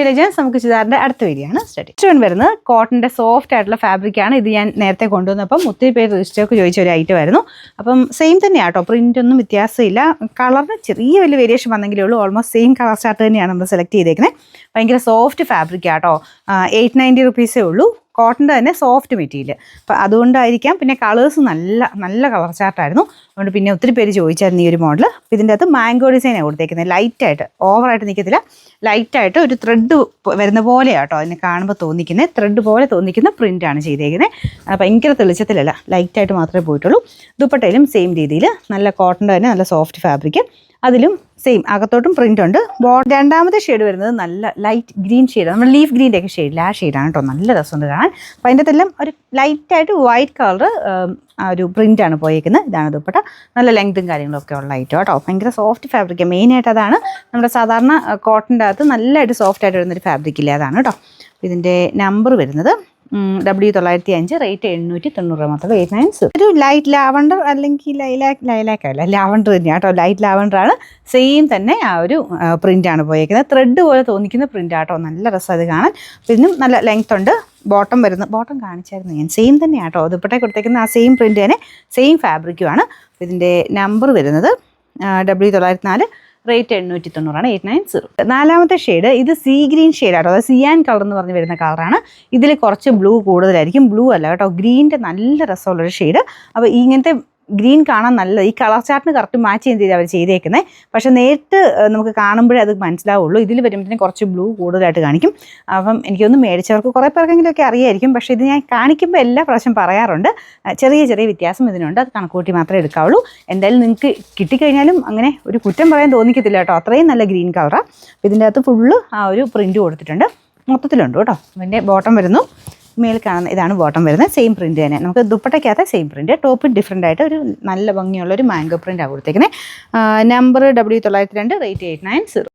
Legends നമുക്ക് ചുരിദാറിൻ്റെ അടുത്ത വരികയാണ് സ്റ്റഡി. നെക്സ്റ്റ് വൺ വരുന്നത് കോട്ടൻ്റെ സോഫ്റ്റ് ആയിട്ടുള്ള ഫാബ്രിക്കാണ്. ഇത് ഞാൻ നേരത്തെ കൊണ്ടുവന്നപ്പം ഒത്തിരി പേര് രജിസ്റ്റർക്ക് ചോദിച്ച ഒരു ഐറ്റം ആയിരുന്നു. അപ്പം സെയിം തന്നെയാണ് കേട്ടോ, പ്രിൻ്റ് ഒന്നും വ്യത്യാസമില്ല. കളറിന് ചെറിയ വലിയ വേരിയേഷൻ വന്നെങ്കിലേ ഉള്ളൂ. ഓൾമോസ്റ്റ് സെയിം കളർ ചാർട്ട് തന്നെയാണ് നമ്മൾ സെലക്ട് ചെയ്തേക്കുന്നത്. ഭയങ്കര സോഫ്റ്റ് ഫാബ്രിക്കാണ് കേട്ടോ. 890 റുപ്പീസേ ഉള്ളൂ. കോട്ടൻ്റെ തന്നെ സോഫ്റ്റ് മെറ്റീരിയൽ. അപ്പം അതുകൊണ്ടായിരിക്കാം. പിന്നെ കളേഴ്സ് നല്ല കളർ ചാർട്ടായിരുന്നു. അതുകൊണ്ട് പിന്നെ ഒത്തിരി പേര് ചോദിച്ചായിരുന്നു ഈ ഒരു മോഡൽ. അപ്പോൾ ഇതിൻ്റെ അകത്ത് മാംഗോ ഡിസൈനാണ് കൊടുത്തേക്കുന്നത്. ലൈറ്റായിട്ട്, ഓവറായിട്ട് നിൽക്കത്തില്ല, ലൈറ്റായിട്ട് ഒരു ത്രെഡ് വരുന്ന പോലെയാണ് കേട്ടോ അതിനെ കാണുമ്പോൾ തോന്നിക്കുന്നത്. ത്രെഡ് പോലെ തോന്നിക്കുന്ന പ്രിൻ്റാണ് ചെയ്തേക്കുന്നത്. ഭയങ്കര തെളിച്ചത്തിലല്ല, ലൈറ്റായിട്ട് മാത്രമേ പോയിട്ടുള്ളൂ. ദുപ്പട്ടയിലും സെയിം രീതിയിൽ നല്ല കോട്ടൻ്റെ തന്നെ നല്ല സോഫ്റ്റ് ഫാബ്രിക്. അതിലും സെയിം അകത്തോട്ടും പ്രിൻ്റ് ഉണ്ട്. രണ്ടാമത്തെ ഷെയ്ഡ് വരുന്നത് നല്ല ലൈറ്റ് ഗ്രീൻ ഷെയ്ഡ്, നമ്മൾ ലീഫ് ഗ്രീൻ്റെ ഒക്കെ ഷെയ്ഡിൽ ആ ഷെയ്ഡാണ് കേട്ടോ. നല്ല രസമുണ്ട് കാണാൻ. അപ്പോൾ അതിൻ്റെ അകത്തെല്ലാം ഒരു ലൈറ്റായിട്ട് വൈറ്റ് കളർ ആ ഒരു പ്രിൻ്റാണ് പോയേക്കുന്നത്. ഇതാണ് ദുപ്പട്ട. നല്ല ലെങ്തും കാര്യങ്ങളൊക്കെ ഉള്ള ഐറ്റം കേട്ടോ. ഭയങ്കര സോഫ്റ്റ് ഫാബ്രിക്. മെയിനായിട്ട് അതാണ് നമ്മുടെ സാധാരണ കോട്ടൻ്റെ അകത്ത് നല്ലതായിട്ട് സോഫ്റ്റ് ആയിട്ട് വരുന്നൊരു ഫാബ്രിക് ഇല്ലേ, അതാണ് കേട്ടോ. ഇതിൻ്റെ നമ്പർ വരുന്നത് W905, റേറ്റ് 890 മാത്രം, 890. ഒരു ലൈറ്റ് ലാവണ്ടർ അല്ലെങ്കിൽ ലൈലാക്ക് അല്ല, ലാവണ്ടർ തന്നെയാണ് കേട്ടോ. ലൈറ്റ് ലാവണ്ടറാണ്. സെയിം തന്നെ ആ ഒരു പ്രിൻ്റാണ് പോയേക്കുന്നത്. ത്രെഡ് പോലെ തോന്നിക്കുന്ന പ്രിൻ്റ് ആട്ടോ. നല്ല രസം അത് കാണാൻ. ഇതിനും നല്ല ലെങ്ത് ഉണ്ട്. ബോട്ടം വരുന്നത്, ബോട്ടം കാണിച്ചായിരുന്നു ഞാൻ, സെയിം തന്നെയാണ് കേട്ടോ. ദുപ്പട്ട കൊടുത്തേക്കുന്ന ആ സെയിം പ്രിൻ്റ് തന്നെ, സെയിം ഫാബ്രിക്കുമാണ്. ഇതിൻ്റെ നമ്പർ വരുന്നത് W904, റേറ്റ് 890, 890. നാലാമത്തെ ഷെയ്ഡ് ഇത് സീ ഗ്രീൻ ഷെയ്ഡാട്ടോ. അതായത് സിയാൻ കളർ എന്ന് പറഞ്ഞ് വരുന്ന കളറാണ്. ഇതിൽ കുറച്ച് ബ്ലൂ കൂടുതലായിരിക്കും. ബ്ലൂ അല്ല കേട്ടോ, ഗ്രീൻ്റെ നല്ല രസമുള്ളൊരു ഷെയ്ഡ്. അപ്പോൾ ഇങ്ങനത്തെ ഗ്രീൻ കാണാൻ നല്ല, ഈ കളർ ചാർട്ടിന് കറക്റ്റ് മാച്ച് ചെയ്യുന്ന രീതിയിൽ അവർ ചെയ്തേക്കുന്നത്. പക്ഷെ നേരിട്ട് നമുക്ക് കാണുമ്പോഴേ അത് മനസ്സിലാവുള്ളൂ. ഇതിൽ വരുമ്പോഴത്തേക്കും കുറച്ച് ബ്ലൂ കൂടുതലായിട്ട് കാണിക്കും. അപ്പം എനിക്കൊന്ന് മേടിച്ചവർക്ക് കുറേ പേർക്കെങ്കിലുമൊക്കെ അറിയായിരിക്കും. പക്ഷേ ഇത് ഞാൻ കാണിക്കുമ്പോൾ എല്ലാ പ്രാവശ്യം പറയാറുണ്ട്, ചെറിയ വ്യത്യാസം ഇതിനുണ്ട്. അത് കണക്കൂട്ടി മാത്രമേ എടുക്കാവുള്ളൂ. എന്തായാലും നിങ്ങൾക്ക് കിട്ടിക്കഴിഞ്ഞാലും അങ്ങനെ ഒരു കുറ്റം പറയാൻ തോന്നിക്കത്തില്ല കേട്ടോ. അത്രയും നല്ല ഗ്രീൻ കളറാണ്. ഇതിൻ്റെ അകത്ത് ഫുള്ള് ആ ഒരു പ്രിൻ്റ് കൊടുത്തിട്ടുണ്ട്. മൊത്തത്തിലുണ്ട് കേട്ടോ. അതിൻ്റെ ബോട്ടം വരുന്നു, മേൽ കാണുന്ന ഇതാണ് ബോട്ടം വരുന്നത്. സെയിം പ്രിൻ്റ് തന്നെ. നമുക്ക് ദുപ്പട്ടയ്ക്കകത്ത് സെയിം പ്രിൻ്റ്, ടോപ്പ് ഡിഫറെൻ്റ് ആയിട്ട് ഒരു നല്ല ഭംഗിയുള്ളൊരു മാംഗോ പ്രിൻ്റാണ് കൊടുത്തേക്കുന്നത്. Number W902, rate 890.